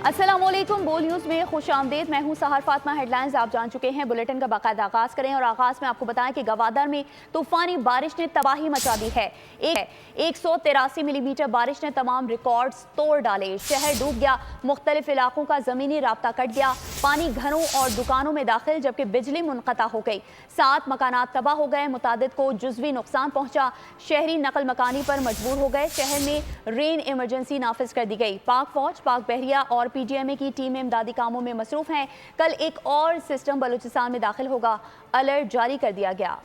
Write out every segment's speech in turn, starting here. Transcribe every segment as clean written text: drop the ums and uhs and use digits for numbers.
अस्सलाम वालेकुम। बोल न्यूज़ में खुश आमदेद। मैं हूं सहर फातिमा। हेडलाइंस आप जान चुके हैं। बुलेटिन का बाकायदा आगाज़ करें और आगाज़ में आपको बताएं कि गवादर में तूफानी बारिश ने तबाही मचा दी है। 183 मिलीमीटर बारिश ने तमाम रिकॉर्ड्स तोड़ डाले। शहर डूब गया, मुख्तलिफ इलाकों का ज़मीनी राब्ता कट गया, पानी घरों और दुकानों में दाखिल, जबकि बिजली मुनक़ता हो गई। 7 मकानात तबाह हो गए, मुतादिद को जुज़वी नुकसान पहुंचा। शहरी नकल मकानी पर मजबूर हो गए। शहर में रेन इमरजेंसी नाफिज कर दी गई। पाक फौज, पाक बहरिया और PDMA की टीम इमदादी कामों में मसरूफ हैं। कल एक और सिस्टम बलूचिस्तान में दाखिल होगा, अलर्ट जारी कर दिया गया।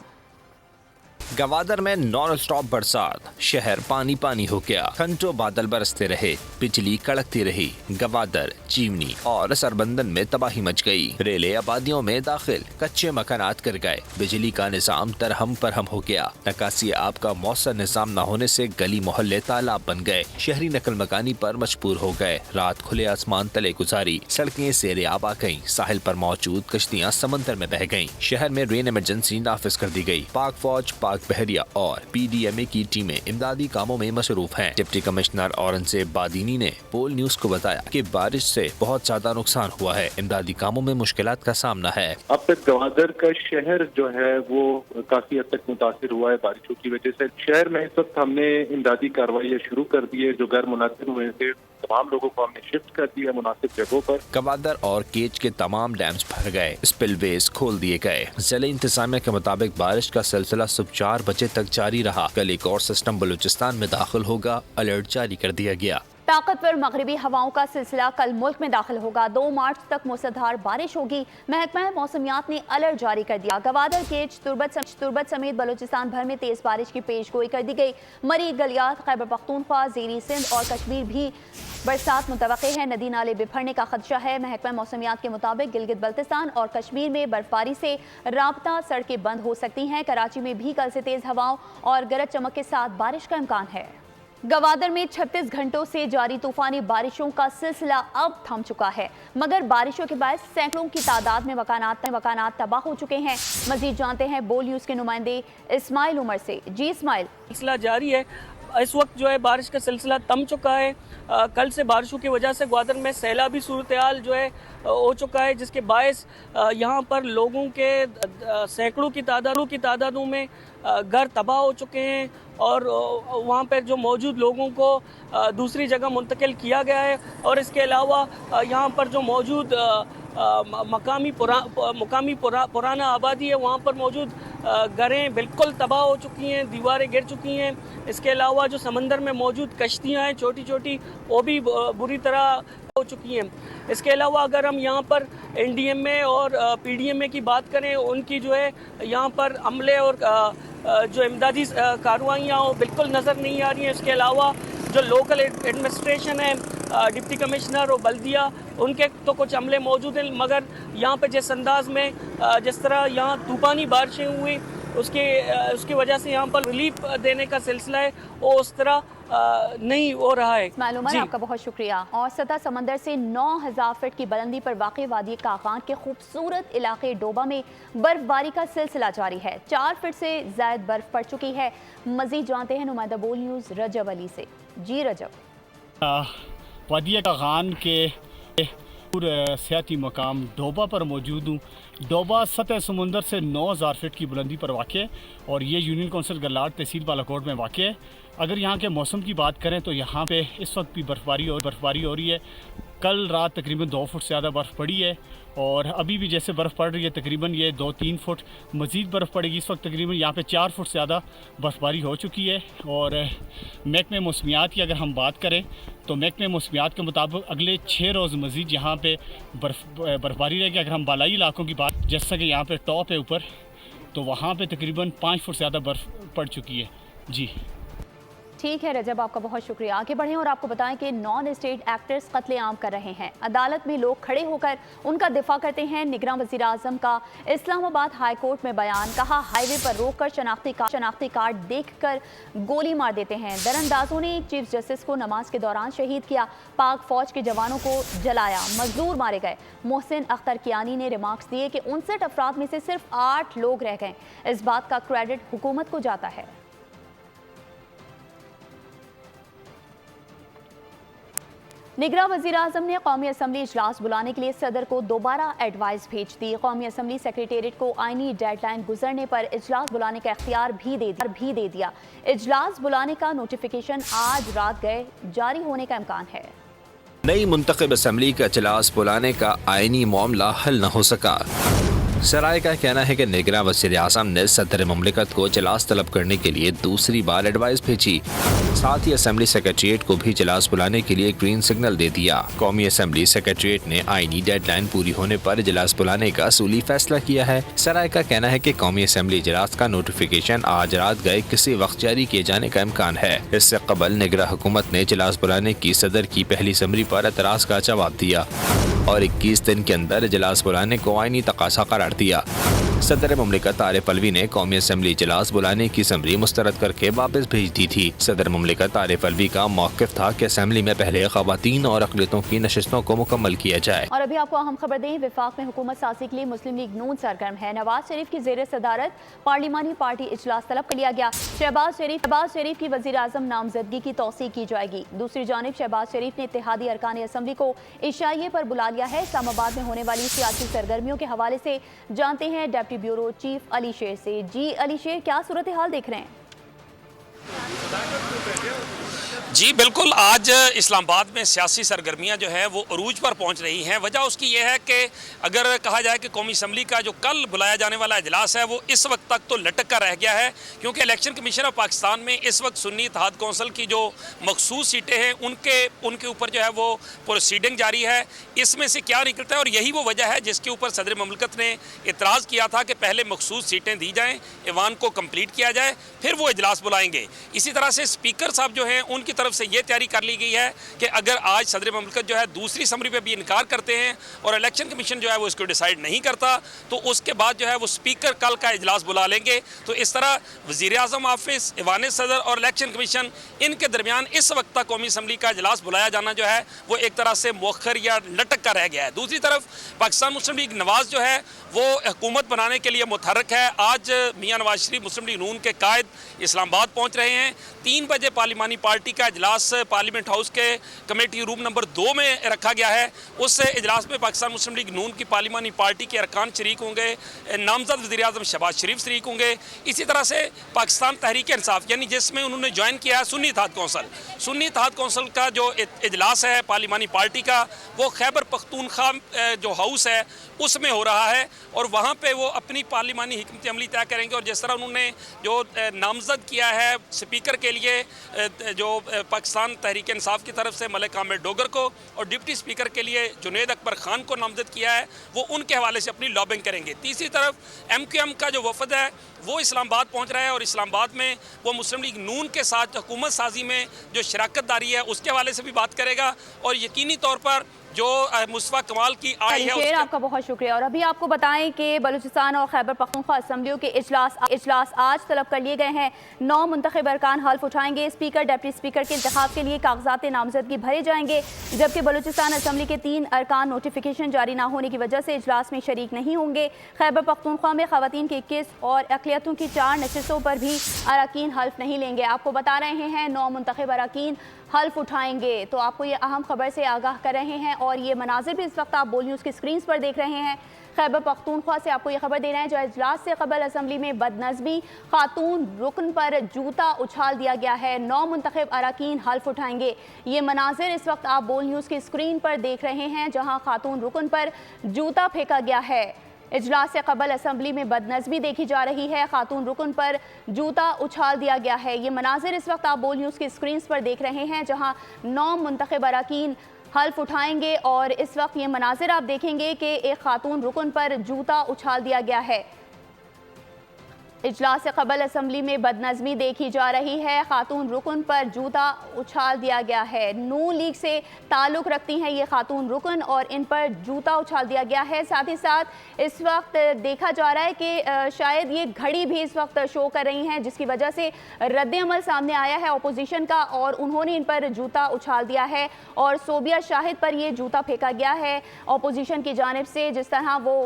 गवादर में नॉन स्टॉप बरसात, शहर पानी पानी हो गया। घंटों बादल बरसते रहे, बिजली कड़कती रही। गवादर, चीवनी और सरबंदन में तबाही मच गई। रेले आबादियों में दाखिल, कच्चे मकानात गिर गए। बिजली का निजाम तरहम परहम हो गया। निकासी आब का मौसर निजाम न होने से गली मोहल्ले तालाब बन गए। शहरी नकल मकानी पर मजबूर हो गए। रात खुले आसमान तले गुजारी, सड़कें सेरे आब आ गयी। साहिल पर मौजूद कश्तियाँ समंदर में बह गयी। शहर में रेन इमरजेंसी नाफिज कर दी गई। पाक फौज, पाक बहरिया और PDMA की टीमें इमदादी कामों में मसरूफ हैं। डिप्टी कमिश्नर औरंगजेब बादीनी ने पोल न्यूज को बताया कि बारिश से बहुत ज्यादा नुकसान हुआ है। इमदादी कामों में मुश्किलात का सामना है। अब तक गवादर का शहर जो है वो काफी हद तक मुतासिर हुआ है बारिशों की वजह से। शहर में इस वक्त हमने इमदादी कार्रवाई शुरू कर दी है। जो घर मुनासिब हुए थे तमाम लोगों को हमने शिफ्ट कर दिया मुनासिब जगहों पर। गवादर और केच के तमाम डैम्स भर गए, स्पिलवेज खोल दिए गए। जिले इंतजामिया के मुताबिक बारिश का सिलसिला सुबह 4 बजे तक जारी रहा। कल एक और सिस्टम बलूचिस्तान में दाखिल होगा, अलर्ट जारी कर दिया गया। ताकतवर मगरबी हवाओं का सिलसिला कल मुल्क में दाखिल होगा। 2 मार्च तक मूसलाधार बारिश होगी। महकमा मौसमियात ने अलर्ट जारी कर दिया। गवादर, केच, तुर्बत समेत बलूचिस्तान भर में तेज बारिश की पेशगोई कर दी गई। मरी, गलियात, खैबर पख्तूनख्वा, ज़ेरी सिंध और कश्मीर भी बरसात मुतवक्के है। नदी नाले बिफरने का खदशा है। महकमा मौसमियात के मुताबिक गिलगित बल्तिस्तान और कश्मीर में बर्फबारी से राबता सड़कें बंद हो सकती हैं। कराची में भी कल से तेज हवाओं और गरज चमक के साथ बारिश का इम्कान है। गवादर में 36 घंटों से जारी तूफानी बारिशों का सिलसिला अब थम चुका है, मगर बारिशों के बाद सैकड़ों की तादाद में मकानात तबाह हो चुके हैं। मजीद जानते हैं बोल न्यूज़ के नुमाइंदे इस्माइल उमर से। जी इस्माइल। सिलसिला जारी है। इस वक्त जो है बारिश का सिलसिला थम चुका है। कल से बारिशों की वजह से ग्वादर में सैलाबी सूरत हाल जो है हो चुका है, जिसके बायस यहाँ पर लोगों के सैकड़ों की तादादों में घर तबाह हो चुके हैं और वहाँ पर जो मौजूद लोगों को दूसरी जगह मुंतकिल किया गया है। और इसके अलावा यहाँ पर जो मौजूद मुकामी पुराना आबादी है, वहाँ पर मौजूद घरें बिल्कुल तबाह हो चुकी हैं, दीवारें गिर चुकी हैं। इसके अलावा जो समंदर में मौजूद कश्तियाँ हैं छोटी छोटी, वो भी बुरी तरह हो चुकी हैं। इसके अलावा अगर हम यहाँ पर NDMA और PDMA की बात करें, उनकी जो है यहाँ पर अमले और जो इमदादी कार्रवाइयाँ वो बिल्कुल नज़र नहीं आ रही हैं। इसके अलावा जो लोकल एडमिनिस्ट्रेशन है, डिप्टी कमिश्नर और बल्दिया, उनके तो कुछ अमले मौजूद हैं, मगर यहाँ पे जिस अंदाज में जिस तरह यहाँ तूफानी बारिशें हुई उसकी वजह से यहाँ पर रिलीफ देने का सिलसिला है वो उस तरह नहीं हो रहा है। मालूम है, आपका बहुत शुक्रिया। और सतह समंदर से 9000 फीट की बुलंदी पर वाक़ई वादी कागान के खूबसूरत इलाके डोबा में बर्फबारी का सिलसिला जारी है। 4 फीट से ज़ायद बर्फ पड़ चुकी है। मजीद जानते हैं नुमाइंदा बोल न्यूज़ रजब अली से। जी रजब। वादी कागान के सियाती मकाम डोबा पर मौजूद हूँ। डोबा सतह समुंदर से 9000 फीट की बुलंदी पर वाक़ है और ये यूनियन कौंसिल गलाट तहसील बालाकोट में वाक़ है। अगर यहाँ के मौसम की बात करें तो यहाँ पे इस वक्त भी बर्फ़बारी हो रही है। कल रात तकरीबन 2 फुट से ज़्यादा बर्फ़ पड़ी है और अभी भी जैसे बर्फ़ पड़ रही है तकरीबन ये 2-3 फुट मज़ीद बर्फ़ पड़ेगी। इस वक्त तकरीबन यहाँ पे 4 फुट से ज़्यादा बर्फ़बारी हो चुकी है। और महकमे मौसमियात की अगर हम बात करें तो महकमे मौसमियात के मुताबिक अगले 6 रोज़ मज़ीद यहाँ पे बर्फ़बारी रहेगी। अगर हम बालाई इलाकों की बात, जैसा कि यहाँ पे टॉप है ऊपर, तो वहाँ पे तकरीबन 5 फुट से ज़्यादा बर्फ़ पड़ चुकी है। जी ठीक है रजब, आपका बहुत शुक्रिया। आगे बढ़ें और आपको बताएं कि नॉन स्टेट एक्टर्स कत्लेआम कर रहे हैं। अदालत में लोग खड़े होकर उनका दिफा करते हैं। निगरान वज़ीर आज़म का इस्लामाबाद हाई कोर्ट में बयान। कहा, हाईवे पर रोककर शनाख्ती कार्ड देखकर गोली मार देते हैं। दरअंदाजों ने चीफ जस्टिस को नमाज के दौरान शहीद किया। पाक फौज के जवानों को जलाया, मजदूर मारे गए। मोहसिन अख्तर कियानी ने रिमार्क्स दिए कि 59 अफराद में से सिर्फ 8 लोग रह गए। इस बात का क्रेडिट हुकूमत को जाता है। निगरां वज़ीर-ए-आज़म ने कौमी असम्बली इजलास बुलाने के लिए सदर को दोबारा एडवाइस भेज दी। कौमी असम्बली सेक्रेटेरिएट को आईनी डेडलाइन गुजरने पर इजलास बुलाने का इख्तियार भी दे दिया। इजलास बुलाने का नोटिफिकेशन आज रात गए जारी होने का इम्कान है। नई मुंतखब असम्बली का इजलास बुलाने का आईनी मामला हल न हो सका। सराय का कहना है कि निगरां वज़ीर-ए-आज़म ने सदर मुमलिकत को इजलास तलब करने के लिए दूसरी बार एडवाइस भेजी। साथ ही असम्बली सेक्रेटेरिएट को भी इजलास बुलाने के लिए ग्रीन सिग्नल दे दिया। कौमी असम्बली सेक्रेटेरिएट ने आईनी डेडलाइन पूरी होने पर इजलास बुलाने का असूली फैसला किया है। सराय का कहना है कि कौमी असम्बली इजलास का नोटिफिकेशन आज रात गए किसी वक्त जारी किए जाने का इम्कान है। इससे कबल निगरां हुकूमत ने इजलास बुलाने की सदर की पहली समरी पर एतराज का जवाब दिया और 21 दिन के अंदर इजलास बुलाने को आईनी तकाज़ा करार दिया। सदर मुमलिकत आरिफ अलवी ने कौमी असम्बली इजलास बुलाने की समरी मुस्तरद करके वापस भेज दी थी। सदर मुमलिकत आरिफ अलवी का मौक़िफ़ था कि असम्बली में पहले ख़वातीन और अक़लियतों की नशिस्तों को मुकम्मल किया जाए। और अभी आपको अहम खबर दें, वफाक में हुकूमत साज़ी के लिए मुस्लिम लीग नून सरगर्म है। नवाज शरीफ की ज़ेर सदारत पार्लिमानी पार्टी इजलास तलब कर लिया गया। शहबाज शरीफ की वज़ीर-ए-आज़म नामजदगी की तौसीक़ की जाएगी। दूसरी जानिब शहबाज शरीफ ने इत्तेहादी अरकान असम्बली को इशाइये पर बुला लिया है। इस्लामाबाद में होने वाली सियासी सरगर्मियों के हवाले से जानते हैं डिप्टी ब्यूरो चीफ अली शेर से। जी अली शेर, क्या सूरत हाल देख रहे हैं? जी बिल्कुल, आज इस्लामाबाद में सियासी सरगर्मियां जो है वो अरूज पर पहुंच रही हैं। वजह उसकी ये है कि अगर कहा जाए कि कौमी असम्बली का जो कल बुलाया जाने वाला इजलास है वो इस वक्त तक तो लटक कर रह गया है, क्योंकि इलेक्शन कमीशन ऑफ पाकिस्तान में इस वक्त सुन्नी इत्तेहाद कौंसिल की जो मखसूस सीटें हैं उनके ऊपर जो है वो प्रोसीडिंग जारी है। इसमें से क्या निकलता है, और यही वो वजह है जिसके ऊपर सदर मुमलिकत ने इतराज़ किया था कि पहले मखसूस सीटें दी जाएँ, ईवान को कम्प्लीट किया जाए, फिर वो इजलास बुलाएंगे। इसी तरह से स्पीकर साहब जो हैं उनकी तरफ से ये तैयारी कर ली गई है कि अगर आज सदर मुमलिकत जो है दूसरी समरी पे भी इनकार करते हैं और इलेक्शन कमीशन जो है वो इसको डिसाइड नहीं करता, तो उसके बाद जो है वो स्पीकर कल का इजलास बुला लेंगे। तो इस तरह वज़ीर-ए-आज़म ऑफिस, ईवान सदर और इलेक्शन कमीशन, इनके दरमियान इस वक्त तक कौमी असम्बली का इजलास बुलाया जाना जो है वो एक तरह से मौखर या लटक कर रह गया है। दूसरी तरफ पाकिस्तान मुस्लिम लीग नवाज जो है वो हुकूमत बनाने के लिए मुतहर्रिक है। आज मियाँ नवाज शरीफ मुस्लिम लीग नून के कायद इस्लामाबाद पहुँच रहे हैं। 3 बजे पार्लिमानी पार्टी का इजलास पार्लियामेंट हाउस के कमेटी रूम नंबर 2 में रखा गया है। उस इजलास में पाकिस्तान मुस्लिम लीग नून की पार्लिमानी पार्टी के अरकान शरीक होंगे, नामजद वज़ीर-ए-आज़म शहबाज शरीफ शरीक होंगे। इसी तरह से पाकिस्तान तहरीक इंसाफ यानी जिसमें उन्होंने ज्वाइन किया है सुन्नी इत्तेहाद कौंसिल का जो इजलास है पार्लिमानी पार्टी का, वो खैबर पख्तूनख्वा जो हाउस है उसमें हो रहा है और वहाँ पे वो अपनी पार्लिमानी हिकमत अमली तय करेंगे। और जिस तरह उन्होंने जो नामजद किया है स्पीकर के लिए जो पाकिस्तान तहरीक इंसाफ की तरफ से मलिक आमिर डोगर को और डिप्टी स्पीकर के लिए जुनैद अकबर खान को नामजद किया है, वो उनके हवाले से अपनी लॉबिंग करेंगे। तीसरी तरफ MQM का जो वफद है वो इस्लामाबाद पहुंच रहा है और इस्लामाबाद में वो मुस्लिम लीग नून के साथ हुकूमत साजी में जो शराकत दारी है उसके हवाले से भी बात करेगा और यकीनी तौर पर जो मुस्तफा कमाल की आई है आपका बहुत शुक्रिया। और अभी आपको बताएं कि बलूचिस्तान और खैबर पख्तूनख्वा असम्बलियों के इजलास आज तलब कर लिए गए हैं। 9 मुंतखब अरकान हल्फ उठाएंगे। स्पीकर, डिप्टी स्पीकर के इंतखाब के लिए कागजात नामजदगी भरे जाएंगे, जबकि बलूचिस्तान असम्बली के 3 अरकान नोटिफिकेशन जारी न होने की वजह से इजलास में शरीक नहीं होंगे। खैबर पख्तूनख्वा में खवातीन की 21 और अक़लियतों की 4 नशिस्तों पर भी अरकान हल्फ नहीं लेंगे। आपको बता रहे हैं 9 मुंतखब अरकान हल्फ उठाएंगे। तो आपको ये अहम खबर से आगाह कर रहे हैं और ये मनाजिर भी इस वक्त आप बोल न्यूज़ की स्क्रीन पर देख रहे हैं। खैबर पख्तूनख्वा से आपको ये खबर दे रहे हैं, जो इजलास से कबल असम्बली में बदनज़मी, खातून रुकन पर जूता उछाल दिया गया है। 9 मुंतखब अरकान हल्फ उठाएंगे। ये मनाजिर इस वक्त आप बोल न्यूज़ की स्क्रीन पर देख रहे हैं, जहाँ खातून रुकन पर जूता फेंका गया है। इजलास से कबल असम्बली में बदनज़मी देखी जा रही है, खातून रुकन पर जूता उछाल दिया गया है। ये मनाजिर इस वक्त आप बोल न्यूज़ की स्क्रीन पर देख रहे हैं, जहाँ 9 मुंतखब अरकान हल्फ उठाएंगे और इस वक्त ये मनाजिर आप देखेंगे कि एक खातून रुकन पर जूता उछाल दिया गया है। इजलास से कबल असम्बली में बदनज़मी देखी जा रही है, खातून रुकन पर जूता उछाल दिया गया है। नून लीग से ताल्लुक़ रखती हैं ये खातून रुकन और इन पर जूता उछाल दिया गया है। साथ ही साथ इस वक्त देखा जा रहा है कि शायद ये घड़ी भी इस वक्त शो कर रही हैं, जिसकी वजह से रद्द-ए-अमल सामने आया है अपोजिशन का और उन्होंने इन पर जूता उछाल दिया है और सोबिया शाहिद पर ये जूता फेंका गया है अपोजिशन की जानिब से। जिस तरह वो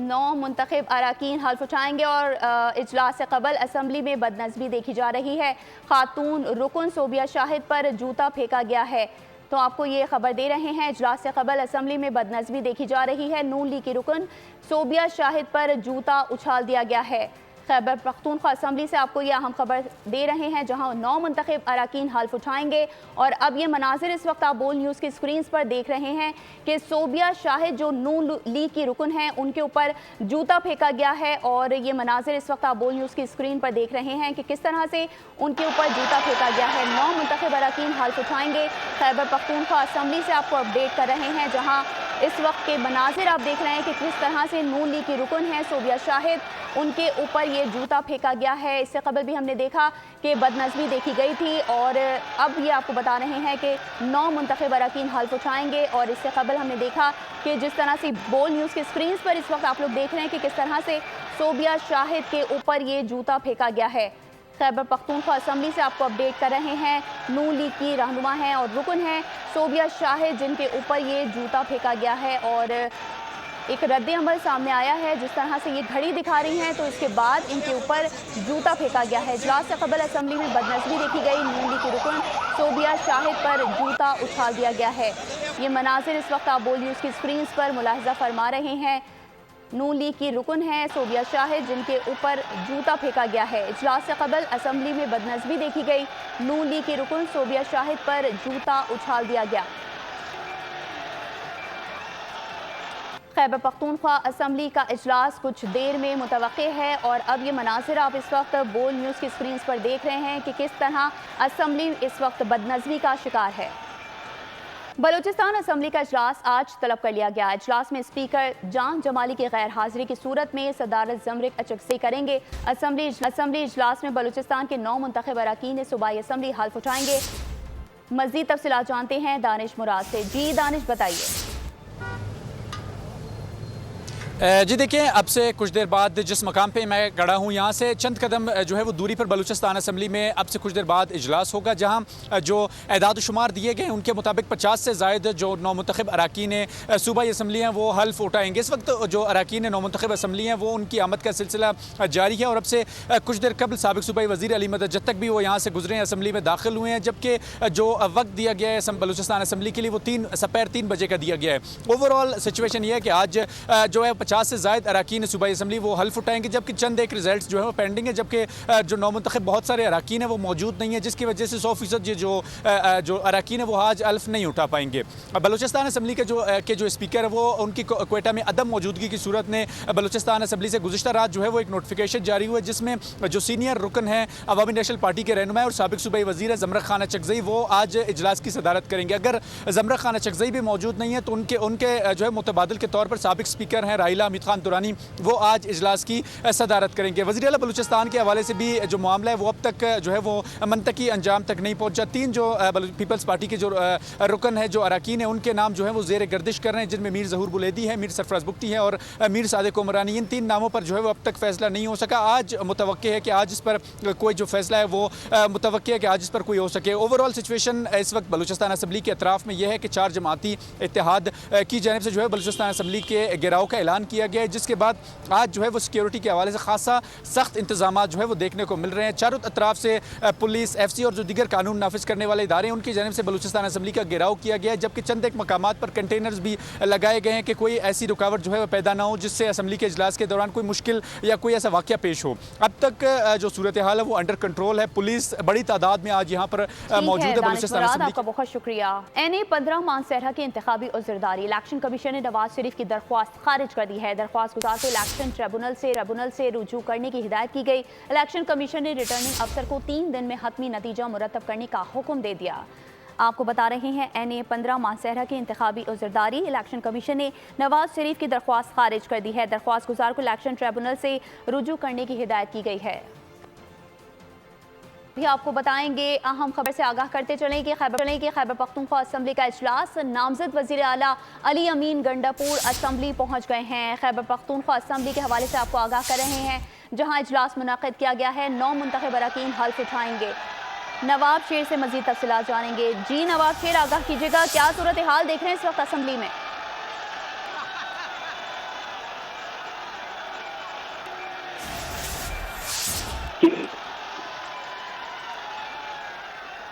9 मुंतखब अरकान हल्फ उठाएंगे और इजलास से कबल असम्बली में बदनज़मी देखी जा रही है। खातून रुकन सोबिया शाहिद पर जूता फेंका गया है। तो आपको ये खबर दे रहे हैं, इजलास से कबल असम्बली में बदनज़मी देखी जा रही है। नून लीग की रुकन सोबिया शाहिद पर जूता उछाल दिया गया है। खैबर पख्तूनख्वा असम्बली से आपको ये अहम खबर दे रहे हैं, जहां 9 मुंतखब अरकान हल्फ उठाएंगे। और अब ये मनाजिर इस वक्त आप बोल न्यूज़ की स्क्रीन पर देख रहे हैं कि सोबिया शाहिद जो नून लीग की रुकन हैं उनके ऊपर जूता फेंका गया है। और ये मनाजिर इस वक्त आप बोल न्यूज़ की स्क्रीन पर देख रहे हैं कि किस तरह से उनके ऊपर जूता फेंका गया है। 9 मुंतखब अरकान हल्फ उठाएंगे। खैबर पख्तूनख्वा असम्बली से आपको अपडेट कर रहे हैं, जहाँ इस वक्त के मनाजिर आप देख रहे हैं कि किस तरह से नून लीग की रुकन है सोबिया शाहिद, उनके ऊपर ये जूता फेंका गया है। इससे कबल भी हमने देखा कि बदनज़मी देखी गई थी और अब ये आपको बता रहे हैं कि 9 मुंतखब अरकान हल्फ उठाएंगे। और इससे कबल हमने देखा कि जिस तरह से बोल न्यूज़ के स्क्रीन पर इस वक्त आप लोग देख रहे हैं कि किस तरह से सोबिया शाहिद के ऊपर ये जूता फेंका गया है। खैबर पख्तूनख्वा असम्बली से आपको अपडेट कर रहे हैं, नून लीग की रहनुमा हैं और रुकन हैं सोबिया शाहिद, जिनके ऊपर ये जूता फेंका गया है। और एक रद्द अमल सामने आया है, जिस तरह से ये घड़ी दिखा रही हैं तो इसके बाद इनके ऊपर जूता फेंका गया है। इजलास से कबल असम्बली में बदनज़मी देखी गई, नून लीग की रुकन सोबिया शाहिद पर जूता उछाल दिया गया है। ये मनाजिर इस वक्त आप बोल न्यूज़ की स्क्रीन पर मुलाहिजा फरमा रहे हैं। नून लीग की रुकन है सोबिया शाहिद, जिनके ऊपर जूता फेंका गया है। इजलास से कबल असम्बली में बदनज़मी देखी गई, नून लीग की रुकन सोबिया शाहिद पर जूता उछाल दिया गया। खैबर पख्तूनख्वा असम्बली का इजलास कुछ देर में मुतवक्के है। और अब ये मनाजिर आप इस वक्त बोल न्यूज़ की स्क्रीन पर देख रहे हैं कि किस तरह असम्बली इस वक्त बदनज़मी का शिकार है। बलूचिस्तान असम्बली का इजलास आज तलब कर लिया गया। इजलास में स्पीकर जान जमाली की गैर हाजिरी की सूरत में सदारत ज़मरिक अचकज़ई करेंगे। असम्बली इजलास में बलूचिस्तान के 9 मुंतखब अरकान सूबाई असम्बली हल्फ उठाएंगे। मज़ीद तफसीलात जानते हैं दानिश मुराद से। जी दानिश, बताइए। जी देखिए, अब से कुछ देर बाद जिस मकाम पे मैं खड़ा हूँ, यहाँ से चंद कदम जो है वो दूरी पर बलूचिस्तान असम्बली में अब से कुछ देर बाद इजलास होगा, जहाँ जो एदाद शुमार दिए गए उनके मुताबिक 50 से ज़ायद जो 9 मुंतखब अरकान सूबाई असम्बली हैं वो हल्फ उठाएंगे। इस वक्त जो अरकान 9 मुंतखब असम्बली हैं वो उनकी आमद का सिलसिला जारी है। और अब से कुछ देर कबल साबिक सूबाई वज़ीर अली मदद जद तक भी वो यहाँ से गुजरे हैं, असम्बली में दाखिल हुए हैं। जबकि जो वक्त दिया गया है बलूचिस्तान असम्बली के लिए वो दोपहर 3 बजे का दिया गया है। ओवरऑल सिचुएशन ये है कि आज जो है 50 से ज़ायद अरकान सूबाई असम्बली वो हल्फ उठाएंगे, जबकि चंद एक रिजल्ट जो है वो पेंडिंग है। जबकि जो 9 मुंतखब बहुत सारे अरकान है वो मौजूद नहीं है, जिसकी वजह से 100% ये जो अरकान है वो आज हल्फ नहीं उठा पाएंगे। बलूचिस्तान असम्बली के जो स्पीकर है वो उनकी क्वेटा में अदम मौजूदगी की सूरत में बलूचिस्तान असम्बली से गुज़िश्ता रात जो है वो एक नोटिफिकेशन जारी हुआ, जिसमें जो सीनियर रुकन है अवामी नेशनल पार्टी के रहनुमा और साबिक सूबाई वज़ीर ज़मरक खान अचकज़ई वो आज इजलास की सदारत करेंगे। अगर ज़मरक खान अचकज़ई भी मौजूद नहीं है तो उनके जो है मुतबादिल के तौर पर साबिक स्पीकर हैं राहिला हमीद खान दुरानी, वो आज इजलास की सदारत करेंगे। वज़ीर आला बलूचिस्तान के हवाले से भी जो मामला है वो अब तक जो है वो मंतकी अंजाम तक नहीं पहुंचा। 3 जो पीपल्स पार्टी के जो रुकन है, जो अरकान है, उनके नाम जो है वो ज़ेर गर्दिश कर रहे हैं, जिनमें मीर ज़हूर बुलेदी है, मीर सरफराज बुख्ती है और मीर सादिक उमरानी। इन 3 नामों पर जो है वो अब तक फैसला नहीं हो सका। आज मुतवक्के है कि आज इस पर कोई जो फैसला है वो मुतवक्के है कि आज इस पर कोई हो सके। ओवरऑल सिचुएशन इस वक्त बलूचिस्तान असम्बली के अतराफ़ में यह है कि 4 जमाती इत्तेहाद की जानिब से जो है बलूचिस्तान असम्बली के गिराव का ऐलान किया गया है, जिसके बाद आज जो है वो सिक्योरिटी के हवाले से खासा सख्त इंतजाम जो है वो देखने को मिल रहे हैं। चारों अतराफ से पुलिस, FC और जो दीगर कानून नाफिज करने वाले इदारे हैं उनकी जानिब से बलूचिस्तान असम्बली का घेराव किया गया है। जबकि चंद एक मकामात पर कंटेनर्स भी लगाए गए हैं कि कोई ऐसी रुकावट जो है वो पैदा ना हो जिससे असम्बली के इजलास के दौरान कोई मुश्किल या कोई ऐसा वाक़या पेश हो। अब तक जो सूरत हाल है वो अंडर कंट्रोल है। पुलिस बड़ी तादाद में आज यहाँ पर मौजूद है बलूचिस्तान असम्बली। आपका बहुत शुक्रिया। NA 15 मानसहरा की इंतखाबी उज़रदारी, इलेक्शन कमीशन ने नवाज शरीफ की दरख्वास्त खारिज कर दी है। दरख्वास्त गुजार को इलेक्शन ट्रिब्यूनल से रुजू करने की हिदायत की गई। इलेक्शन कमीशन ने रिटर्निंग अफसर को 3 दिन में हतमी नतीजा मुरतब करने का हुक्म दे दिया। आपको बता रहे हैं NA 15 मानसहरा की इंतखाबी उज़रदारी, इलेक्शन कमीशन ने नवाज शरीफ की दरख्वास्त खारिज कर दी है। दरख्वास्त गुजार को इलेक्शन ट्रिब्यूनल से रुजू करने की हिदायत की गई है। भी आपको बताएंगे, अहम खबर से आगाह करते चलें कि खैबर पख्तूनख्वा असम्बली का इजलास, नामजद वज़ीर आला अली अमीन गंडापुर असम्बली पहुंच गए हैं। खैबर पख्तूनख्वा असम्बली के हवाले से आपको आगाह कर रहे हैं, जहां इजलास मुनाक़िद किया गया है। 9 मुंतखब अरकान हल्फ उठाएंगे। नवाब शेर से मज़ीद तफसीलात जानेंगे। जी नवाब शेर, आगाह कीजिएगा, क्या सूरत हाल देख रहे हैं इस वक्त असम्बली में?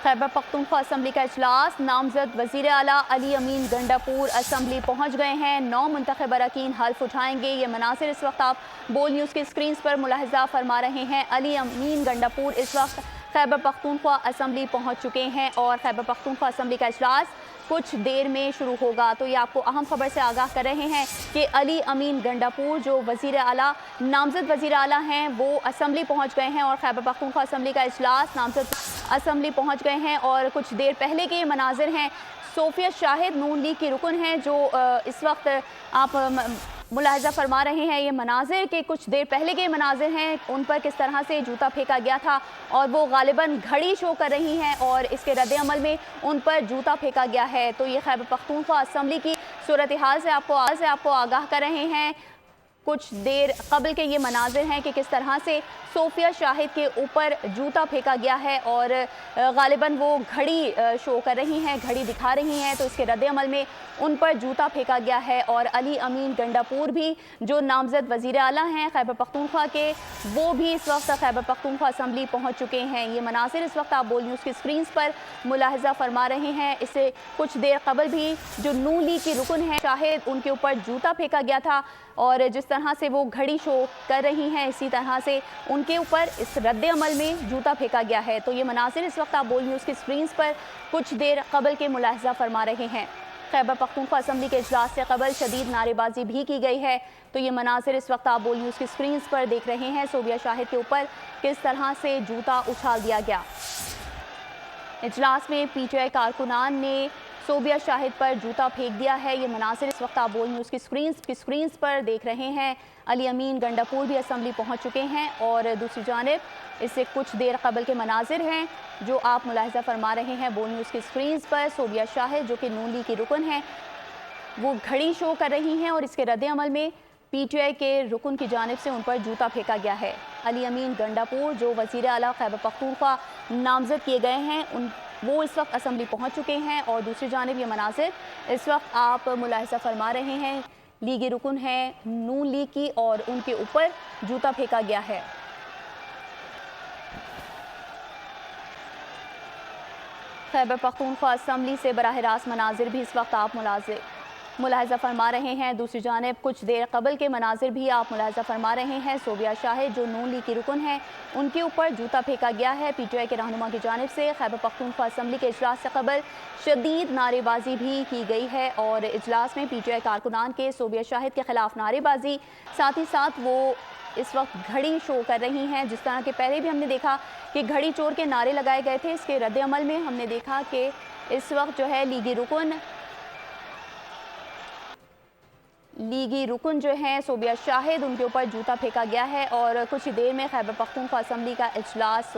खैबर पख्तूनख्वा असम्बली का इजलास, नामजद वज़ीर आला अली अमीन गंडापुर असम्बली पहुँच गए हैं। 9 मुंतखब अरकान हल्फ उठाएंगे। ये मनासिर इस वक्त आप बोल न्यूज़ की स्क्रीन पर मुलाहिजा फरमा रहे हैं। अली अमीन गंडापुर इस वक्त खैबर पख्तूनख्वा असम्बली पहुँच चुके हैं और खैबर पख्तूनख्वा असम्बली का इजलास कुछ देर में शुरू होगा। तो ये आपको अहम खबर से आगाह कर रहे हैं कि अली अमीन गंडापुर जो वज़ीर आला नामजद वज़ीर आला हैं वो असम्बली पहुँच गए हैं और खैबर पख्तूनख्वा असम्बली का इजलास नामजद असम्बली पहुँच गए हैं। और कुछ देर पहले के ये मनाजिर हैं। सोफिया शाहिद नून लीग की रुकन हैं जो इस वक्त आप मुलाहिजा फरमा रहे हैं। ये मनाजिर के कुछ देर पहले के मनाजिर हैं, उन पर किस तरह से जूता फेंका गया था और वो गालिबन घड़ी शो कर रही हैं और इसके रद्द अमल में उन पर जूता फेंका गया है। तो ये खैबर पख्तूनख्वा असम्बली की सूरत हाल से आपको आगाह कर रहे हैं। कुछ देर कबल के ये मनाजिर हैं कि किस तरह से सोफिया शाहिद के ऊपर जूता फेंका गया है और गालिबन वो घड़ी शो कर रही हैं, घड़ी दिखा रही हैं। तो इसके रद्द अमल में उन पर जूता फेंका गया है। और अली अमीन गंडापुर भी जो नामजद वज़ीर आला हैं खैबर पख्तूनख्वा के, वो भी इस वक्त खैबर पख्तूनख्वा असम्बली पहुँच चुके हैं। ये मनासिर इस वक्त आप बोल न्यूज़ की स्क्रीन पर मुलाहिजा फरमा रहे हैं। इससे कुछ देर कबल भी जो नून लीग की रुकन है शाहिद, उनके ऊपर जूता फेंका गया था और जिस तरह से वो घड़ी शो कर रही हैं इसी तरह से उनके ऊपर इस रद्द अमल में जूता फेंका गया है। तो ये मनासिर इस वक्त आप बोल न्यूज़ की स्क्रीन पर कुछ देर कबल के मुलाहिजा फरमा रहे हैं। खैबर पख्तूनख्वा असम्बली के इजलास से कबल शदीद नारेबाजी भी की गई है। तो ये मनासिर इस वक्त आप बोल न्यूज़ की स्क्रीन पर देख रहे हैं। सोफिया शाहिद के ऊपर किस तरह से जूता उछाल दिया गया। इजलास में पीटीआई कारकुनान ने सोफिया शाहिद पर जूता फेंक दिया है। ये मनासिर इस वक्त आप बोल न्यूज़ की स्क्रीन पर देख रहे हैं। अली अमीन गंडापुर भी असम्बली पहुंच चुके हैं और दूसरी जानिब इससे कुछ देर कबल के मनाजिर हैं जो आप मुलाहिजा फरमा रहे हैं बोल न्यूज़ की स्क्रीन पर। सोफिया शाहिद जो कि नून लीग की रुकन हैं वो घड़ी शो कर रही हैं और इसके रद्द अमल में पीटीआई के रुकन की जानिब से उन पर जूता फेंका गया है। अली अमीन गंडापुर जो वज़ीर आला खैबर पख्तूनख्वा नामज़द किए गए हैं वो इस वक्त असम्बली पहुंच चुके हैं और दूसरी जानिब ये मनासिर इस वक्त आप मुलाहिजा फरमा रहे हैं। लीगी रुकन है नून लीग की और उनके ऊपर जूता फेंका गया है। खैबर पख्तूनख्वा असम्बली से बराह रास्त मनाजिर भी इस वक्त आप मुलाहिजा फरमा रहे हैं। दूसरी जानिब कुछ देर कबल के मनाजिर भी आप मुलाहिजा फरमा रहे हैं। सोफिया शाहिद जो नून लीग की रुकन है उनके ऊपर जूता फेंका गया है पीटीआई के रहनुमा की जानिब से। खैबर पख्तूनख्वा असम्बली के इजलास से कबल शदीद नारेबाजी भी की गई है और इजलास में पीटीआई कारकुनान के सोफिया शाहिद के खिलाफ नारेबाजी, साथ ही साथ वो इस वक्त घड़ी शो कर रही हैं। जिस तरह के पहले भी हमने देखा कि घड़ी चोर के नारे लगाए गए थे, इसके रद्द अमल में हमने देखा कि इस वक्त जो है लीगी रुकन जो हैं सोफिया शाहिद उनके ऊपर जूता फेंका गया है और कुछ ही देर में खैबर पख्तूनख्वा असम्बली का इजलास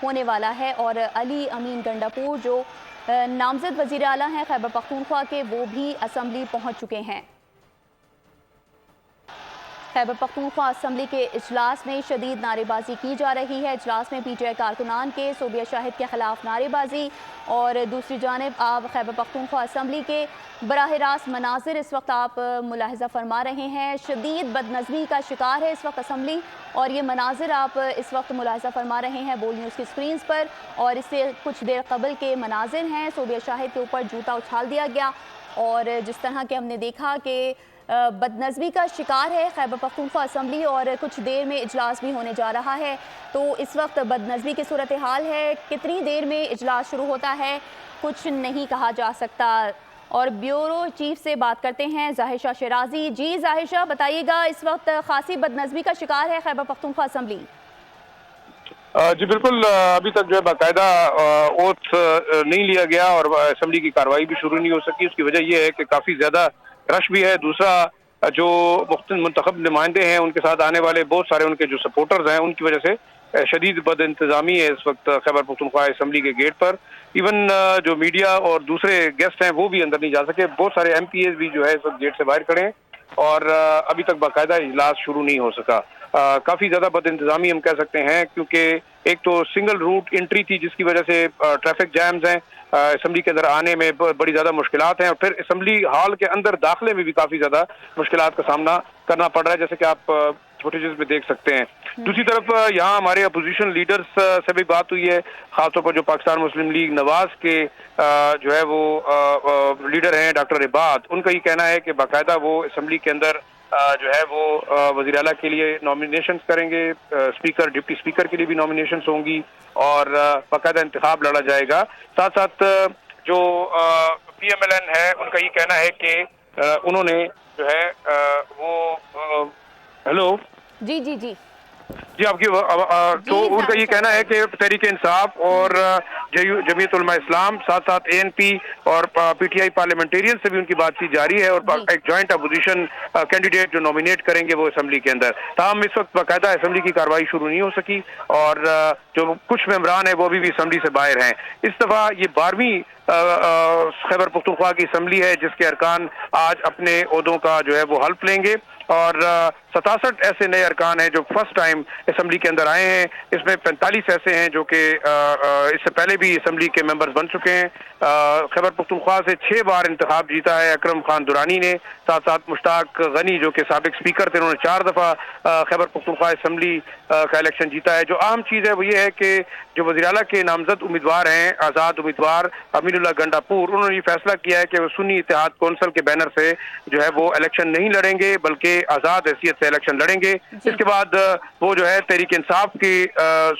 होने वाला है। और अली अमीन गंडापुर जो नामजद वज़ीर आला हैं खैबर पख्तूनख्वा के, वो भी असम्बली पहुंच चुके हैं। खैबर पख्तूनख्वा असम्बली के इजलास में शदीद नारेबाजी की जा रही है। इजलास में पीटीआई कारकुनान के सोफिया शाहिद के खिलाफ नारेबाजी और दूसरी जानिब आप खैबर पख्तूनख्वा असम्बली के बराह रास्त मनाजिर इस वक्त आप मुलाहिजा फरमा रहे हैं। शदीद बदनज़मी का शिकार है इस वक्त असम्बली और ये मनाजिर आप इस वक्त मुलाहिजा फरमा रहे हैं बोल न्यूज़ की स्क्रीन पर। और इससे कुछ देर कबल के मनाजिर हैं सोफिया शाहिद के ऊपर जूता उछाल दिया गया और जिस तरह के हमने देखा कि बदनज़मी का शिकार है खैबर पख्तूनख्वा असम्बली और कुछ देर में इजलास भी होने जा रहा है। तो इस वक्त बदनज़मी की सूरत हाल है, कितनी देर में इजलास शुरू होता है कुछ नहीं कहा जा सकता। और ब्यूरो चीफ से बात करते हैं ज़ाहिर शाह शिराजी। जी ज़ाहिर शाह, बताइएगा इस वक्त खासी बदनज़मी का शिकार है खैबर पख्तूनख्वा असम्बली। जी बिल्कुल, अभी तक जो है बाकायदा ओथ नहीं लिया गया और असम्बली की कार्रवाई भी शुरू नहीं हो सकी। उसकी वजह यह है कि काफ़ी ज़्यादा रश भी है। दूसरा जो मुंतखब नुमाइंदे हैं उनके साथ आने वाले बहुत सारे उनके जो सपोर्टर्स हैं उनकी वजह से शदीद बद इंतज़ामी है इस वक्त खैबर पख्तूनख्वा असम्बली के गेट पर। इवन जो मीडिया और दूसरे गेस्ट हैं वो भी अंदर नहीं जा सके। बहुत सारे MPAs भी जो है इस वक्त गेट से बाहर खड़े हैं और अभी तक बाकायदा इजलास शुरू नहीं हो सका। काफ़ी ज़्यादा बद इंतज़ामी हम कह सकते हैं, क्योंकि एक तो सिंगल रूट एंट्री थी जिसकी वजह से ट्रैफिक जैम्स हैं, असम्बली के अंदर आने में बड़ी ज़्यादा मुश्किलात हैं, और फिर असम्बली हॉल के अंदर दाखिले में भी काफ़ी ज़्यादा मुश्किलात का सामना करना पड़ रहा है, जैसे कि आप फुटेजेस में देख सकते हैं। दूसरी तरफ यहाँ हमारे अपोजिशन लीडर्स से भी बात हुई है, खासतौर पर जो पाकिस्तान मुस्लिम लीग नवाज के जो है वो लीडर हैं डॉक्टर इबाद, उनका ये कहना है कि बाकायदा वो असम्बली के अंदर जो है वो वज़ीर आला के लिए नॉमिनेशंस करेंगे, स्पीकर डिप्टी स्पीकर के लिए भी नॉमिनेशंस होंगी और बाकायदा इंतखाब लड़ा जाएगा। साथ साथ जो PMLN है उनका ये कहना है कि उन्होंने जो है वो हेलो जी जी जी जी आपकी तो उनका ये कहना है कि तहरीक इंसाफ और जमीयत उलमा इस्लाम साथ साथ ANP और PTI पार्लियामेंटेरियन से भी उनकी बातचीत जारी है, और एक जॉइंट अपोजिशन कैंडिडेट जो नॉमिनेट करेंगे वो असम्बली के अंदर। ताहम इस वक्त बाकायदा असम्बली की कार्रवाई शुरू नहीं हो सकी और जो कुछ मेंबरान है वो अभी भी असम्बली से बाहर हैं। इस दफ़ा ये 12वीं खैबर पख्तूनख्वा की असम्बली है जिसके अरकान आज अपने ओहदों का जो है वो हल्फ लेंगे, और 67 ऐसे नए अरकान हैं जो फर्स्ट टाइम असम्बली के अंदर आए हैं। इसमें 45 ऐसे हैं जो कि इससे पहले भी असम्बली के मेंबर्स बन चुके हैं। खैबर पख्तूनख्वा से 6 बार इंतखाब जीता है अकरम खान दुरानी ने, साथ साथ मुश्ताक गनी जो कि साबिक स्पीकर थे, उन्होंने 4 दफ़ा खैबर पख्तूनख्वा असम्बली का इलेक्शन जीता है। जो अहम चीज़ है वो ये है कि जो वज़ीर आला के नामजद उम्मीदवार हैं, आज़ाद उम्मीदवार अमीनुल्लाह गंडापुर, उन्होंने ये फैसला किया है कि वो सुन्नी इत्तेहाद कौंसिल के बैनर से जो है वो इलेक्शन नहीं लड़ेंगे बल्कि आज़ाद हैसियत से इलेक्शन लड़ेंगे। इसके बाद वो जो है तहरीक इंसाफ की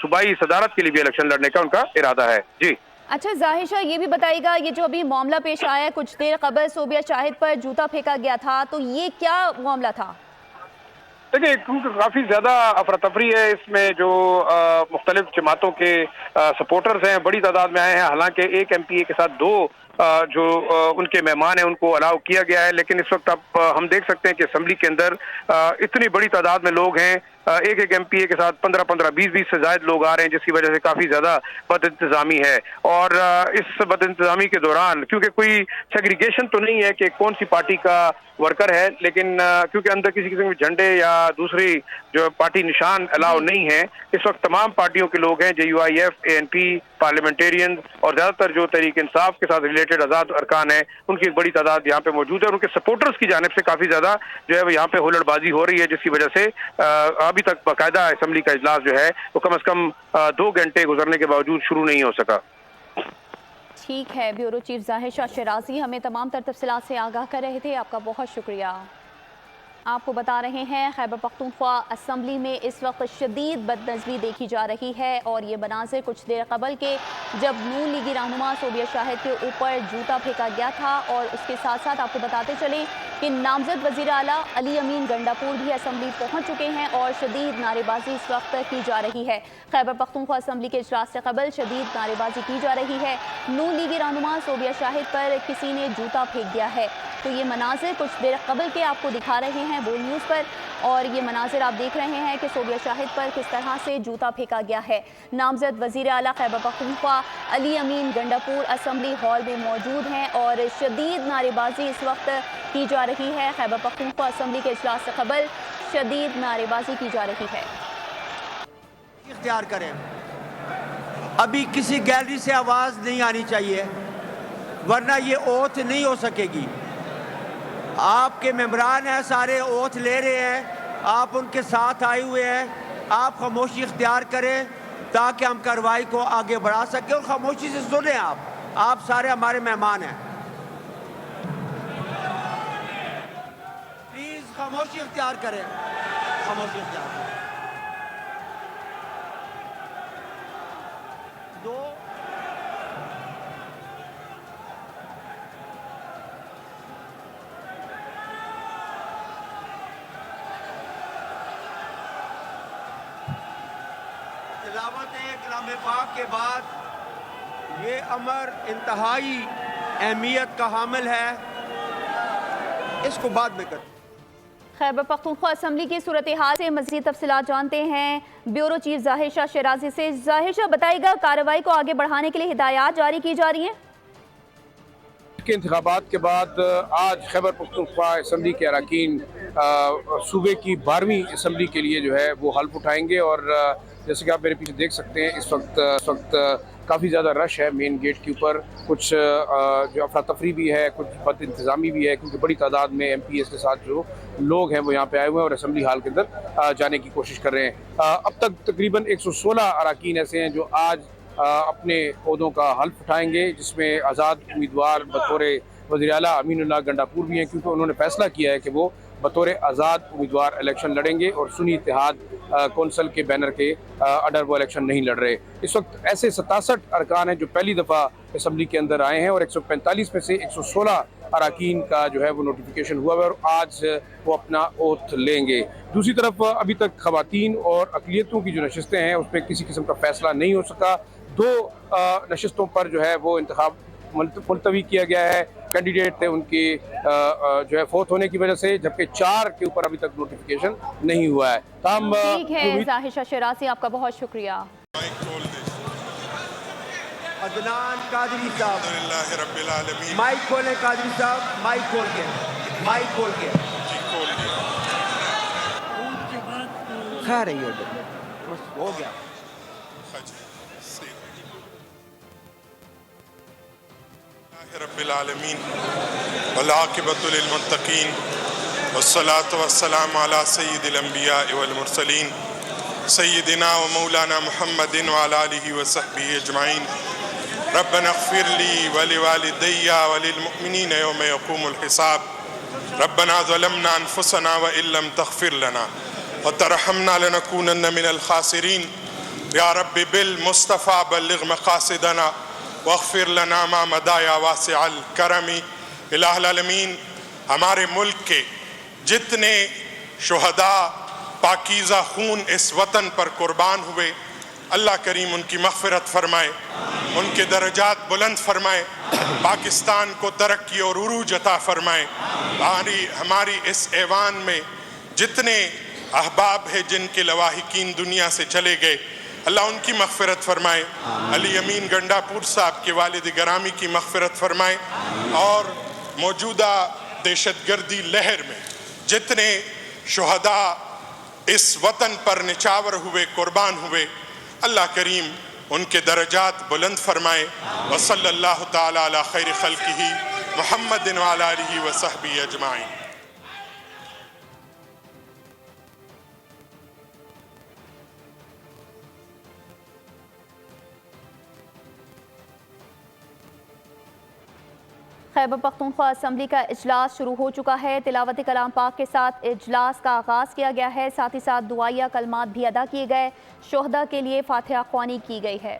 सूबाई सदारत के लिए भी इलेक्शन लड़ने का उनका इरादा है। जी अच्छा जाहिर शाह, ये भी बताइएगा, ये जो अभी मामला पेश आया है, कुछ देर कबल सोबिया शाहिद पर जूता फेंका गया था, तो ये क्या मामला था? देखिए, क्योंकि काफ़ी ज़्यादा अफरा तफरी है इसमें, जो मुख्तलिफ जमातों के सपोर्टर्स हैं बड़ी तादाद में आए हैं। हालांकि एक MPA के साथ 2 जो उनके मेहमान हैं उनको अलाउ किया गया है, लेकिन इस वक्त अब हम देख सकते हैं कि असम्बली के अंदर इतनी बड़ी तादाद में लोग हैं, एक एक MPA के साथ 15-15, 20-20 से ज़ायद लोग आ रहे हैं, जिसकी वजह से काफ़ी ज़्यादा बद इंतज़ामी है। और इस बद इंतज़ामी के दौरान क्योंकि कोई सेग्रीगेशन तो नहीं है कि कौन सी पार्टी का वर्कर है, लेकिन क्योंकि अंदर किसी किस्म के झंडे या दूसरी जो पार्टी निशान अलाउ नहीं है, इस वक्त तमाम पार्टियों के लोग हैं, JUIF, ANP, पार्लियामेंटेरियन और ज़्यादातर जो तहरीक इंसाफ के साथ रिलेटेड आज़ाद अरकान है, उनकी एक बड़ी तादाद यहाँ पे मौजूद है, और उनके सपोर्टर्स की जानिब से काफ़ी ज़्यादा जो है वो यहाँ पे हुल्लड़बाजी हो रही है, जिसकी वजह से अभी तक बाकायदा असम्बली का इजलास जो है वो कम से कम 2 घंटे गुजरने के बावजूद शुरू नहीं हो सका। ठीक है, ब्यूरो चीफ जाहिर शाह शिराजी हमें तमाम तर तफसीलात से आगाह कर रहे थे, आपका बहुत शुक्रिया। आपको बता रहे हैं खैबर पख्तूनख्वा असम्बली में इस वक्त शदीद बदनज़मी देखी जा रही है, और ये मनाजिर कुछ देर कबल के जब नून लीगी रहनुमा सोबिया शाहिद के ऊपर जूता फेंका गया था, और उसके साथ साथ आपको बताते चलें कि नामजद वज़ीर आला अली अमीन गंडापुर भी असम्बली पहुँच चुके हैं और शदीद नारेबाजी इस वक्त की जा रही है। खैबर पख्तूनख्वा असम्बली के इजलास से कबल शदीद नारेबाजी की जा रही है। नून लीगी रहनुमा सोबिया शाहिद पर किसी ने जूता फेंक दिया है, तो ये मनाजिर कुछ देर कबल के आपको दिखा रहे हैं बोल न्यूज़ पर, और ये मनाजिर आप देख रहे हैं कि सोबिया शाहिद पर किस तरह से जूता फेंका गया है। नामजद वज़ीर आला खैबर पख्तूनख्वा अली अमीन गंडापुर असम्बली हॉल में मौजूद हैं और शदीद नारेबाजी इस वक्त की जा रही है। खैबर पख्तूनख्वा असम्बली के इजलास से कबल शदीद नारेबाजी की जा रही है। इख्तियार करें, अभी किसी गैलरी से आवाज़ नहीं आनी चाहिए, वरना ये ओथ नहीं हो सकेगी। आपके मेंबरान हैं, सारे ओथ ले रहे हैं, आप उनके साथ आए हुए हैं, आप खामोशी इख्तियार करें ताकि हम कार्रवाई को आगे बढ़ा सकें, और खामोशी से सुने। आप सारे हमारे मेहमान हैं, प्लीज़ खामोशी इख्तियार करें, खामोशी इख्तियार करें। कलाम पाक के बाद ये अमर इंतहाई अहमियत का हामिल है, इसको बाद में कर। खैबर पख्तूनख्वा असम्बली की सूरत हाल से मज़ीद तफसीलात जानते हैं ब्यूरो चीफ जाहिर शाह शिराजी से। जाहिर शाह बताइएगा, कार्रवाई को आगे बढ़ाने के लिए हिदायत जारी की जा रही हैं? کے انتخابات کے بعد آج خیبر پختونخوا اسمبلی کے اراکین صوبے کی 12ویں اسمبلی کے لیے جو ہے وہ حلف اٹھائیں گے، اور جیسے کہ آپ میرے پیچھے دیکھ سکتے ہیں اس وقت کافی زیادہ رش ہے مین گیٹ کے اوپر. کچھ جو افراتفری بھی ہے، کچھ بد انتظامی بھی ہے، کیونکہ بڑی تعداد میں ایم پی ایس کے ساتھ جو لوگ ہیں وہ یہاں پہ آئے ہوئے ہیں اور اسمبلی ہال کے اندر جانے کی کوشش کر رہے ہیں. اب تک تقریباً 116 اراکین ایسے ہیں جو آج اپنے عہدوں کا حلف اٹھائیں گے، جس میں آزاد امیدوار بطور وزیر اعلیٰ امین اللہ گنڈاپور بھی ہیں، کیونکہ انہوں نے فیصلہ کیا ہے کہ وہ بطور آزاد امیدوار الیکشن لڑیں گے اور سنی اتحاد کونسل کے بینر کے انڈر وہ الیکشن نہیں لڑ رہے. اس وقت ایسے 67 ارکان ہیں جو پہلی دفعہ اسمبلی کے اندر آئے ہیں، اور 145 میں سے 116 اراکین کا جو ہے وہ نوٹیفیکیشن ہوا ہے اور آج وہ اپنا اوتھ لیں گے. دوسری طرف ابھی تک خواتین اور اقلیتوں کی جو نشستیں ہیں اس پہ کسی قسم کا فیصلہ نہیں ہو سکا. 2 نشستوں پر جو ہے وہ انتخاب ملتوی کیا گیا ہے. کینڈیڈیٹ تھے ان کے جو ہے فوت ہونے کی وجہ سے، جبکہ 4 کے اوپر ابھی تک نوٹیفیکیشن نہیں ہوا ہے. ٹھیک ہے ظاہر شاہ شیرازی، آپ کا بہت شکریہ. عدنان قادری صاحب، الحمدللہ رب العالمین. مائک کھولیں قادری صاحب، مائک کھول کے، مائک کھول کے. کھا رہی ہے بس ہو گیا. رب العالمین والعاقبۃ للمتقین والصلاة والسلام علی سید الانبیاء والمرسلین سیدنا و مولانا محمد وعلی آلہ وصحبہ اجمعین. ربنا اغفر لی ولوالدی وللمؤمنین یوم یقوم الحساب. ربنا ظلمنا انفسنا وان لم تغفر لنا وترحمنا لنکونن من الخاسرین. یا رب بالمصطفیٰ بلغ مقاصدنا واغفر لنا ما مضى یا واسع الکرم. الہ العالمین، ہمارے ملک کے جتنے شہداء پاکیزہ خون اس وطن پر قربان ہوئے، اللہ کریم ان کی مغفرت فرمائے، ان کے درجات بلند فرمائے، پاکستان کو ترقی اور عروج عطا فرمائے. ہماری اس ایوان میں جتنے احباب ہیں جن کے لواحقین دنیا سے چلے گئے، اللہ ان کی مغفرت فرمائے. علی امین گنڈاپور صاحب کے والد گرامی کی مغفرت فرمائے، اور موجودہ دہشت گردی لہر میں جتنے شہداء اس وطن پر نچاور ہوئے، قربان ہوئے، اللہ کریم ان کے درجات بلند فرمائے. وصلی اللہ تعالی علی خیر خلقہ محمد وعلی آلہ وصحبہ اجمعین. خیبر پختونخوا اسمبلی کا اجلاس شروع ہو چکا ہے. تلاوت کلام پاک کے ساتھ اجلاس کا آغاز کیا گیا ہے. ساتھ ہی ساتھ دعائیہ کلمات بھی ادا کیے گئے. شہداء کے لیے فاتحہ خوانی کی گئی ہے.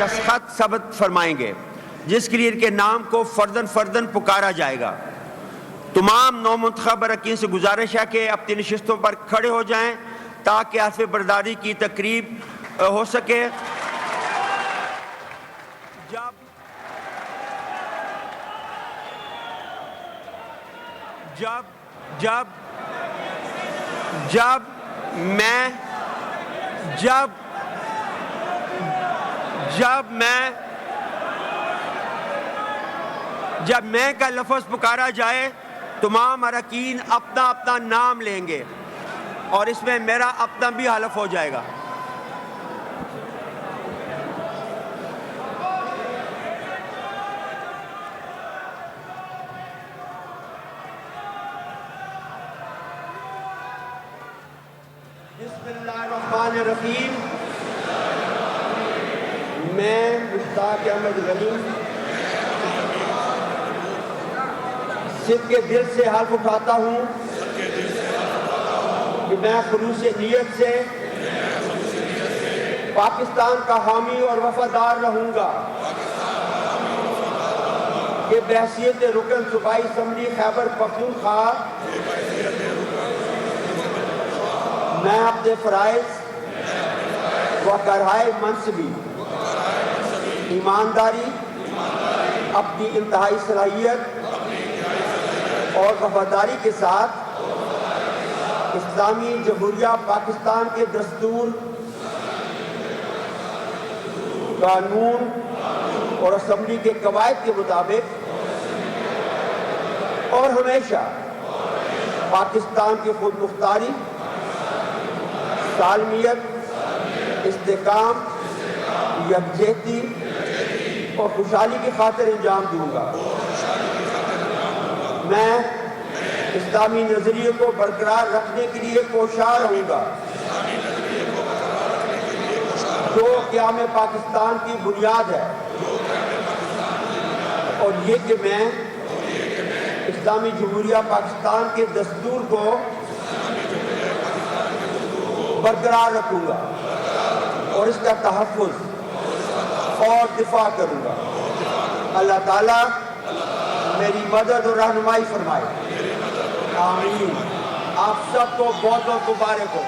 دستخط ثبت فرمائیں گے، جس کے لیے ان کے نام کو فردن فردن پکارا جائے گا. تمام نو منتخب اراکین سے گزارش ہے کہ اپنی نشستوں پر کھڑے ہو جائیں تاکہ حلف برداری کی تقریب ہو سکے. جب میں کا لفظ پکارا جائے تمام اراکین اپنا اپنا نام لیں گے اور اس میں میرا اپنا بھی حلف ہو جائے گا. बिस्मिल्लाहिर्रहमानिर्रहीम। मैं मुश्ताक अहमद गनी सिद्ध के दिल से हल्फ उठाता हूँ कि मैं खुलूस नीयत से पाकिस्तान का हामी और वफादार रहूँगा कि बहैसियत रुकन सूबाई असम्बली खैबर पख्तूनख्वा मैं अपने फ़राइज़ व करहाए मनसबी ईमानदारी अपनी इंतहाई सलाहियत और वफादारी के साथ इस्लामी जमहूरिया पाकिस्तान के दस्तूर, कानून और असम्बली के कवायद के मुताबिक और हमेशा पाकिस्तान की खुद मुख्तारी, सालमियत, इस्तेकाम, यकजहती और खुशहाली की खातिर अंजाम दूंगा। मैं इस्लामी नजरिए को बरकरार रखने के लिए कोशां रहूंगा जो क़याम पाकिस्तान की बुनियाद है, और ये कि मैं इस्लामी जमहूरिया पाकिस्तान के दस्तूर को बरकरार रखूंगा और इसका तहफ़्फ़ुज़ और दिफा करूंगा। अल्लाह ताला मेरी मदद और रहनुमाई फरमाए। आमीन। आप सबको बहुत बहुत मुबारक हो।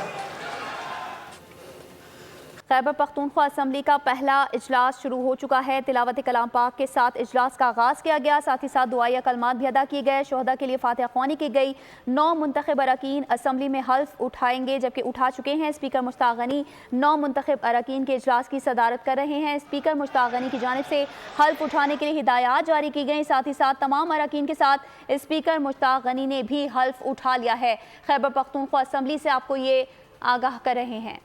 खैबर पख्तूनख्वा असम्बली का पहला इजलास शुरू हो चुका है। तिलावत कलाम पाक के साथ इजलास का आगाज़ किया गया। साथ ही साथ दुआया कलमात भी अदा किए गए। शोहदा के लिए फातिहा ख्वानी की गई। 9 मुंतखब अरकान असम्बली में हल्फ उठाएंगे, जबकि उठा चुके हैं। स्पीकर मुश्ताक गनी 9 मुंतखब अरकान के इजलास की सदारत कर रहे हैं। स्पीकर मुश्ताक गनी की जानिब से हल्फ उठाने के लिए हिदायत जारी की गई। साथ ही साथ तमाम अरकान के साथ स्पीकर मुश्ताक गनी ने भी हल्फ उठा लिया है। खैबर पख्तूनख्वा असम्बली से आपको ये आगाह कर रहे हैं।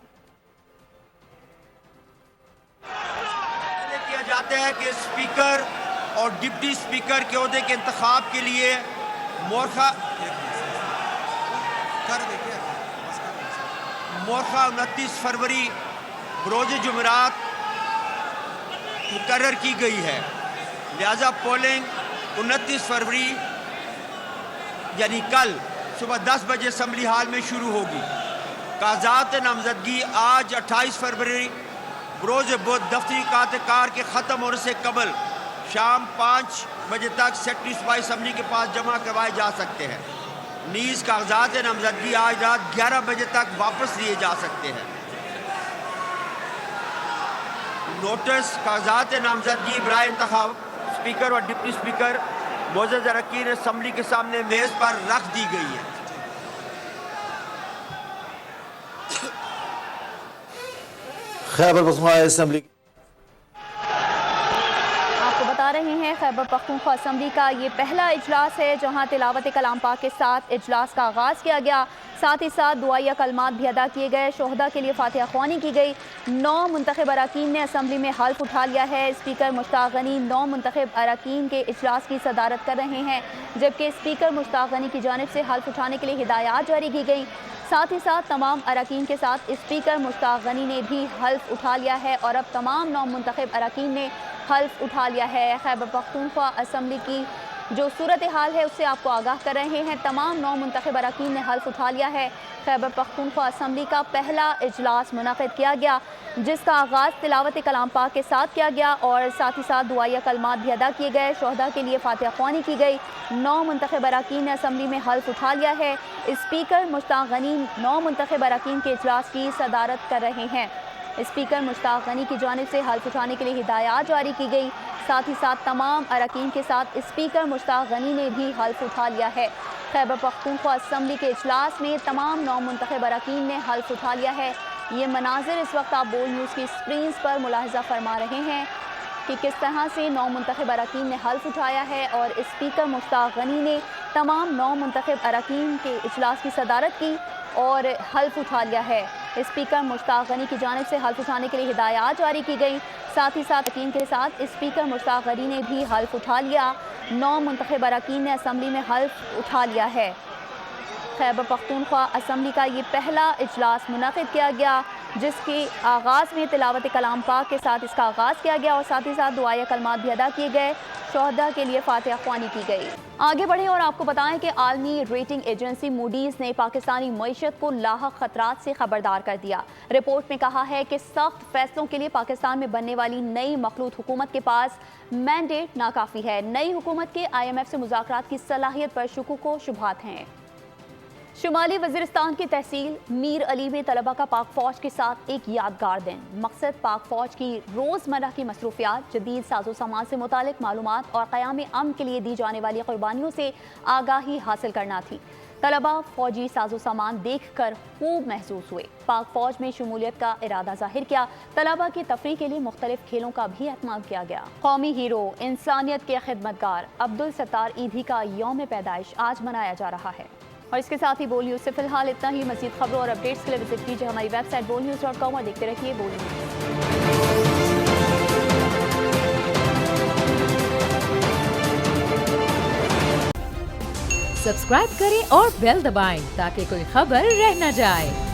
किया जाता है कि स्पीकर और डिप्टी स्पीकर के ओहदे के इंतखाब के लिए मोरखा 29 फरवरी बरोज जुमेरात मुकर्रर की गई है। लिहाजा पोलिंग 29 फरवरी यानी कल सुबह 10 बजे असम्बली हाल में शुरू होगी। कागजात नामजदगी आज 28 फरवरी बरोज बुध दफ्तरी कार के ख़त्म होने से कबल शाम 5 बजे तक सेक्रेटरी सूबाई असम्बली के पास जमा करवाए जा सकते हैं। नीज़ कागजात नामजदगी आज रात 11 बजे तक वापस लिए जा सकते हैं। नोटिस कागजात नामजदगी बराए इंतखाब स्पीकर और डिप्टी स्पीकर मोअज़्ज़ज़ अरकान असम्बली के सामने मेज़ पर रख दी गई है। खैबर पख्तूनख्वा असम्बली आपको बता रहे हैं खैबर पख्तूनख्वा असम्बली का ये पहला इजलास है जहां तिलावत कलाम पाक के साथ इजलास का आगाज़ किया गया। साथ ही साथ दुआया कलमात भी अदा किए गए। शोहदा के लिए फातिहा ख्वानी की गई। 9 मुंतखब अरकान ने असम्बली में हल्फ उठा लिया है। स्पीकर मुश्ताक गनी 9 मुंतखब अरकान के इजलास की सदारत कर रहे हैं, जबकि स्पीकर मुश्ताक गनी की जानिब से हल्फ उठाने के लिए हिदायत जारी की गई। साथ ही साथ तमाम अरकान के साथ स्पीकर मुश्ताक गनी ने भी हल्फ उठा लिया है और अब तमाम 9 मुंतखब अरकान ने हल्फ उठा लिया है। खैबर पख्तूनख्वा असम्बली की जो सूरत हाल है उससे आपको आगाह कर रहे हैं। तमाम 9 मुंतखब अरकान ने हल्फ उठा लिया है। खैबर पख्तूनख्वा असम्बली का पहला इजलास मुनक़िद किया गया, जिसका आगाज़ तिलावत कलाम पाक के साथ किया गया और साथ ही साथ दुआया कलमात भी अदा किए गए। शोहदा के लिए फातिहा ख्वानी की गई। 9 मुंतखब अरकान ने असम्बली में हल्फ उठा लिया है। स्पीकर मुश्ताक गनी 9 मुंतखब अरकान के इजलास की सदारत कर रहे हैं। स्पीकर मुश्ताक गनी की जानिब से हल्फ उठाने के लिए हिदायत जारी की गई। साथ ही साथ तमाम अरकान के साथ स्पीकर मुश्ताक गनी ने भी हल्फ उठा लिया है। खैबर पख्तूनख्वा असम्बली के इजलास में तमाम 9 मुंतखब अरकान ने हल्फ उठा लिया है। ये मनाजिर इस वक्त आप बोल न्यूज़ की स्क्रीन पर मुलाहिज़ा फरमा रहे हैं कि किस तरह से 9 मुंतखब अरकान ने हल्फ उठाया है और स्पीकर मुश्ताक गनी ने तमाम 9 मुंतखब अरकान के इजलास की सदारत की और हल्फ उठा लिया है। स्पीकर मुश्ताक गनी की जानिब से हल्फ उठाने के लिए हिदायत जारी की गई। साथ ही साथ अरकान के साथ स्पीकर मुश्ताक गनी ने भी हल्फ उठा लिया। 9 मुंतखब अरकान ने असम्बली में हल्फ उठा लिया है। खैबर पख्तूनख्वा असम्बली का ये पहला इजलास मुनक़िद किया गया, जिसके आगाज़ में तिलावत कलाम पाक के साथ इसका आगाज़ किया गया और साथ ही साथ दुआए कलमात भी अदा किए गए। शोहदा के लिए फातिहा ख्वानी की गई। आगे बढ़ें और आपको बताएं कि आलमी रेटिंग एजेंसी मूडीज़ ने पाकिस्तानी मईशत को लाहक खतरात से खबरदार कर दिया। रिपोर्ट में कहा है कि सख्त फैसलों के लिए पाकिस्तान में बनने वाली नई मखलूत हुकूमत के पास मैंडेट नाकाफी है। नई हुकूमत के IMF से मुज़ाकरात की सलाहियत पर शुकूक व शुबहात हैं। शुमाली वज़ीरिस्तान की तहसील मीर अली में तलबा का पाक फ़ौज के साथ एक यादगार दिन। मकसद पाक फ़ौज की रोज़मर्रा की मसरूफियात, जदीद साजो सामान से मुतालिक मालूमात और क़याम अमन के लिए दी जाने वाली कुर्बानियों से आगाही हासिल करना थी। तलबा फ़ौजी साजो सामान देख कर खूब महसूस हुए। पाक फ़ौज में शमूलियत का इरादा ज़ाहिर किया। तलबा की तफरीह के लिए मुख्तलिफ खेलों का भी एहतमाम किया गया। कौमी हीरो, इंसानियत के खिदमतगार अब्दुल सत्तार ईदी का यौम पैदाइश आज मनाया जा रहा है। और इसके साथ ही बोल न्यूज़ से फिलहाल इतना ही। मज़ीद खबरों और अपडेट्स के लिए विजिट कीजिए हमारी वेबसाइट bolnews.com और देखते रहिए बोल न्यूज़। सब्सक्राइब करें और बेल दबाएं ताकि कोई खबर रह न जाए।